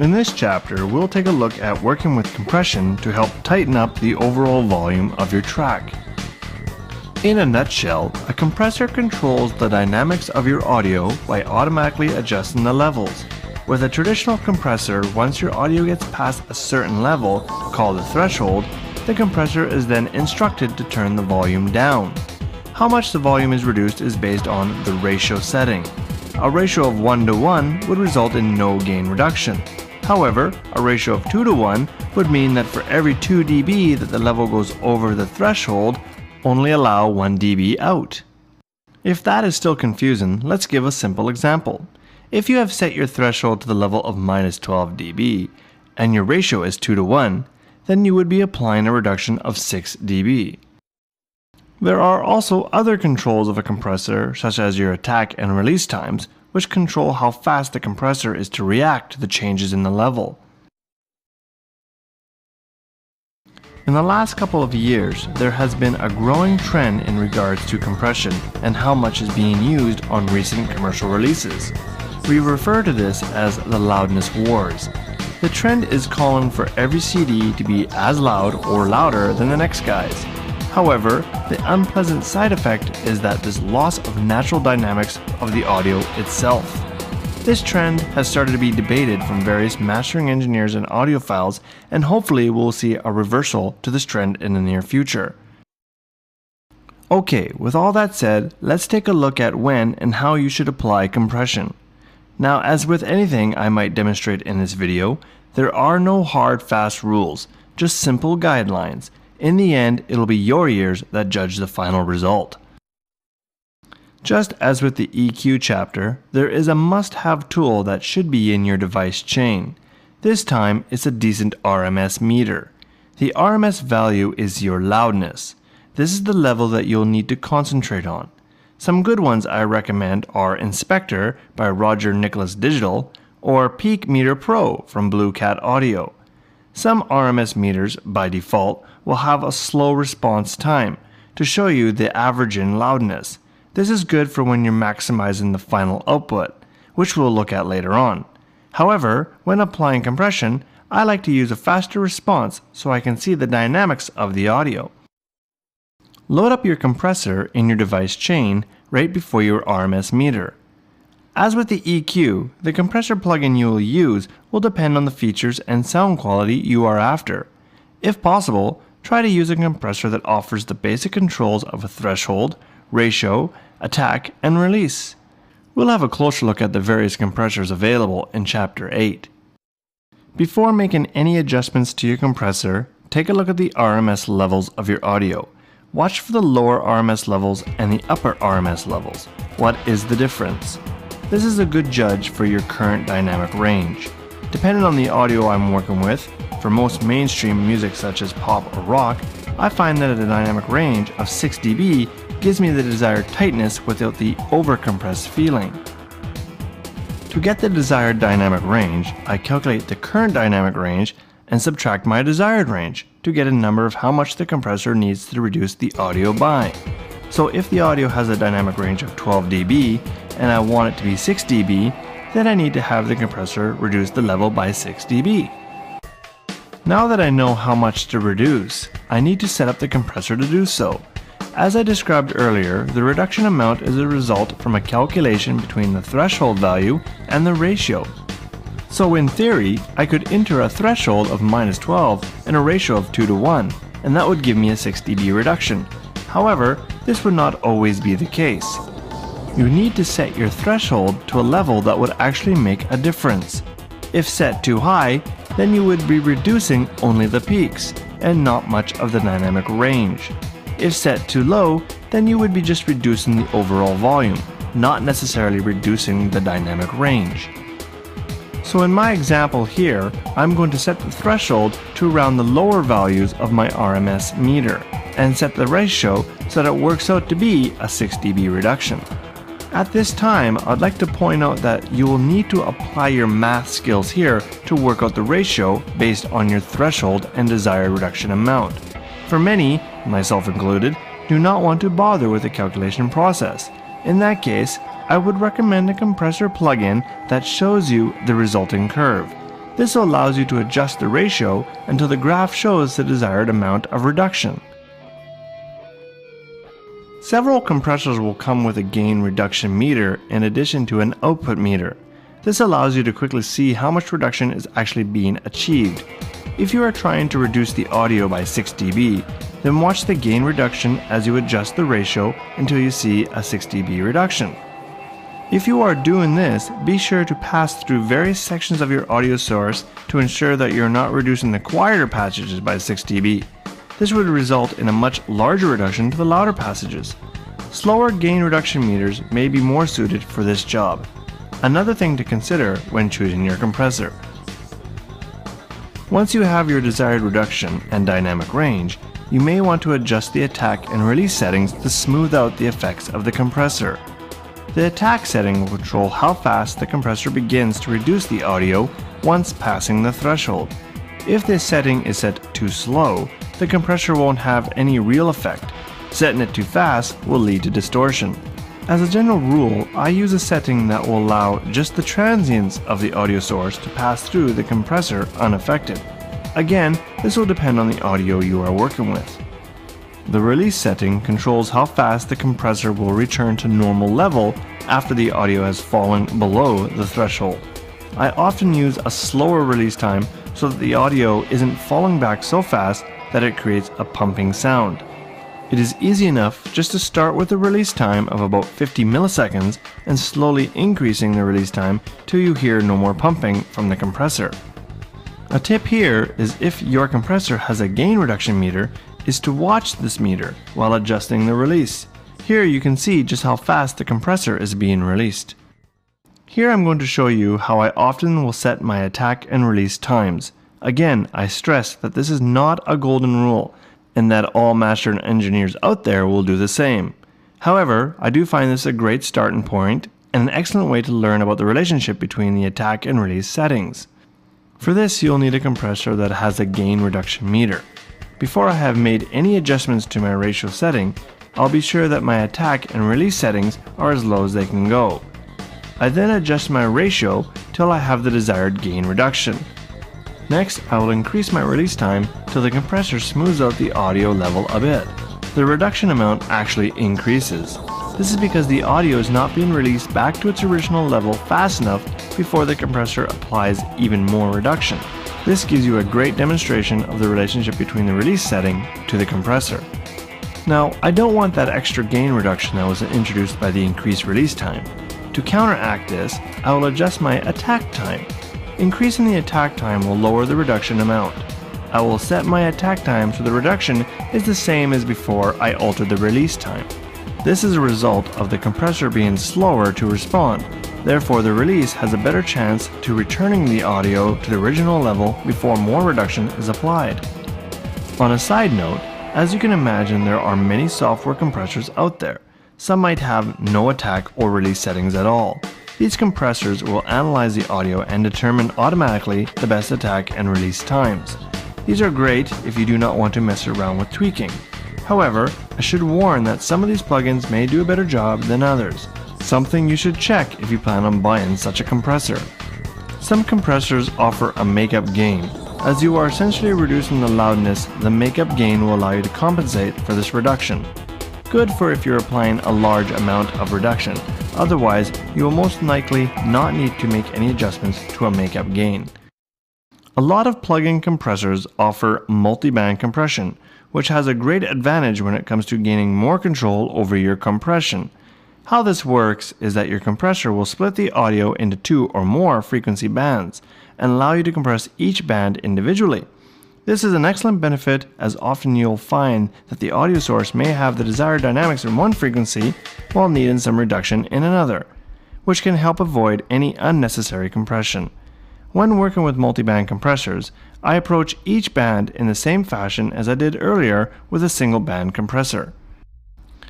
In this chapter, we'll take a look at working with compression to help tighten up the overall volume of your track. In a nutshell, a compressor controls the dynamics of your audio by automatically adjusting the levels. With a traditional compressor, once your audio gets past a certain level, called the threshold, the compressor is then instructed to turn the volume down. How much the volume is reduced is based on the ratio setting. A ratio of 1:1 would result in no gain reduction. However, a ratio of 2:1 would mean that for every 2 dB that the level goes over the threshold, only allow 1 dB out. If that is still confusing, let's give a simple example. If you have set your threshold to the level of -12 dB, and your ratio is 2:1, then you would be applying a reduction of 6 dB. There are also other controls of a compressor, such as your attack and release times, which control how fast the compressor is to react to the changes in the level. In the last couple of years, there has been a growing trend in regards to compression and how much is being used on recent commercial releases. We refer to this as the loudness wars. The trend is calling for every CD to be as loud or louder than the next guy's. However, the unpleasant side effect is that this loss of natural dynamics of the audio itself. This trend has started to be debated from various mastering engineers and audiophiles, and hopefully we'll see a reversal to this trend in the near future. Okay, with all that said, let's take a look at when and how you should apply compression. Now, as with anything I might demonstrate in this video, there are no hard, fast rules, just simple guidelines. In the end, it'll be your ears that judge the final result. Just as with the EQ chapter, there is a must-have tool that should be in your device chain. This time, it's a decent RMS meter. The RMS value is your loudness. This is the level that you'll need to concentrate on. Some good ones I recommend are Inspector by Roger Nicholas Digital or Peak Meter Pro from Blue Cat Audio. Some RMS meters, by default, will have a slow response time to show you the average in loudness. This is good for when you're maximizing the final output, which we'll look at later on. However, when applying compression, I like to use a faster response so I can see the dynamics of the audio. Load up your compressor in your device chain right before your RMS meter. As with the EQ, the compressor plugin you will use will depend on the features and sound quality you are after. If possible, try to use a compressor that offers the basic controls of a threshold, ratio, attack, and release. We'll have a closer look at the various compressors available in Chapter 8. Before making any adjustments to your compressor, take a look at the RMS levels of your audio. Watch for the lower RMS levels and the upper RMS levels. What is the difference? This is a good judge for your current dynamic range. Depending on the audio I'm working with, for most mainstream music such as pop or rock, I find that a dynamic range of 6 dB gives me the desired tightness without the overcompressed feeling. To get the desired dynamic range, I calculate the current dynamic range and subtract my desired range to get a number of how much the compressor needs to reduce the audio by. So if the audio has a dynamic range of 12 dB and I want it to be 6 dB, then I need to have the compressor reduce the level by 6 dB. Now that I know how much to reduce, I need to set up the compressor to do so. As I described earlier, the reduction amount is a result from a calculation between the threshold value and the ratio. So in theory, I could enter a threshold of -12 and a ratio of 2:1, and that would give me a 6 dB reduction. However, this would not always be the case. You need to set your threshold to a level that would actually make a difference. If set too high, then you would be reducing only the peaks and not much of the dynamic range. If set too low, then you would be just reducing the overall volume, not necessarily reducing the dynamic range. So in my example here, I'm going to set the threshold to around the lower values of my RMS meter and set the ratio so that it works out to be a 6 dB reduction. At this time, I'd like to point out that you will need to apply your math skills here to work out the ratio based on your threshold and desired reduction amount. For many, myself included, do not want to bother with the calculation process. In that case, I would recommend a compressor plugin that shows you the resulting curve. This allows you to adjust the ratio until the graph shows the desired amount of reduction. Several compressors will come with a gain reduction meter in addition to an output meter. This allows you to quickly see how much reduction is actually being achieved. If you are trying to reduce the audio by 6 dB, then watch the gain reduction as you adjust the ratio until you see a 6 dB reduction. If you are doing this, be sure to pass through various sections of your audio source to ensure that you're not reducing the quieter passages by 6 dB. This would result in a much larger reduction to the louder passages. Slower gain reduction meters may be more suited for this job. Another thing to consider when choosing your compressor. Once you have your desired reduction and dynamic range, you may want to adjust the attack and release settings to smooth out the effects of the compressor. The attack setting will control how fast the compressor begins to reduce the audio once passing the threshold. If this setting is set too slow, the compressor won't have any real effect. Setting it too fast will lead to distortion. As a general rule, I use a setting that will allow just the transients of the audio source to pass through the compressor unaffected. Again, this will depend on the audio you are working with. The release setting controls how fast the compressor will return to normal level after the audio has fallen below the threshold. I often use a slower release time so that the audio isn't falling back so fast that it creates a pumping sound. It is easy enough just to start with a release time of about 50 milliseconds and slowly increasing the release time till you hear no more pumping from the compressor. A tip here is, if your compressor has a gain reduction meter, is to watch this meter while adjusting the release. Here you can see just how fast the compressor is being released. Here I'm going to show you how I often will set my attack and release times. Again, I stress that this is not a golden rule, and that all master engineers out there will do the same. However, I do find this a great starting point and an excellent way to learn about the relationship between the attack and release settings. For this, you'll need a compressor that has a gain reduction meter. Before I have made any adjustments to my ratio setting, I'll be sure that my attack and release settings are as low as they can go. I then adjust my ratio till I have the desired gain reduction. Next, I will increase my release time till the compressor smooths out the audio level a bit. The reduction amount actually increases. This is because the audio is not being released back to its original level fast enough before the compressor applies even more reduction. This gives you a great demonstration of the relationship between the release setting to the compressor. Now, I don't want that extra gain reduction that was introduced by the increased release time. To counteract this, I will adjust my attack time. Increasing the attack time will lower the reduction amount. I will set my attack time so the reduction is the same as before I altered the release time. This is a result of the compressor being slower to respond. Therefore, the release has a better chance to returning the audio to the original level before more reduction is applied. On a side note, as you can imagine, there are many software compressors out there. Some might have no attack or release settings at all. These compressors will analyze the audio and determine automatically the best attack and release times. These are great if you do not want to mess around with tweaking. However, I should warn that some of these plugins may do a better job than others. Something you should check if you plan on buying such a compressor. Some compressors offer a makeup gain. As you are essentially reducing the loudness, the makeup gain will allow you to compensate for this reduction. Good for if you're applying a large amount of reduction. Otherwise, you will most likely not need to make any adjustments to a makeup gain. A lot of plug-in compressors offer multiband compression, which has a great advantage when it comes to gaining more control over your compression. How this works is that your compressor will split the audio into 2 or more frequency bands and allow you to compress each band individually. This is an excellent benefit, as often you'll find that the audio source may have the desired dynamics in one frequency while needing some reduction in another, which can help avoid any unnecessary compression. When working with multiband compressors, I approach each band in the same fashion as I did earlier with a single band compressor.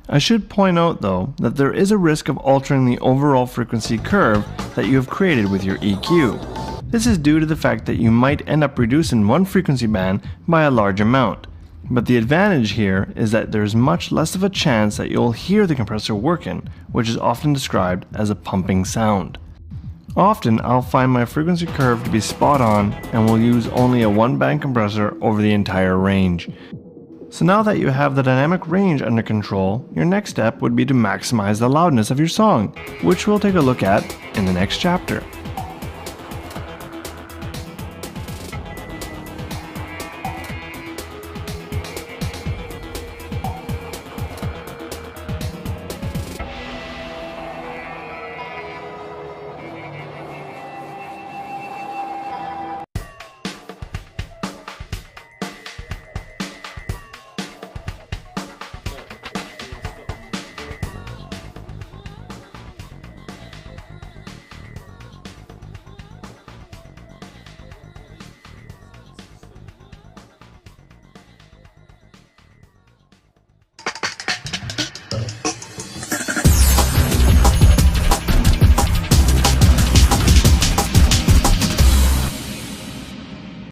I should point out though that there is a risk of altering the overall frequency curve that you have created with your EQ. This is due to the fact that you might end up reducing one frequency band by a large amount. But the advantage here is that there is much less of a chance that you'll hear the compressor working, which is often described as a pumping sound. Often I'll find my frequency curve to be spot on and will use only a one-band compressor over the entire range. So now that you have the dynamic range under control, your next step would be to maximize the loudness of your song, which we'll take a look at in the next chapter.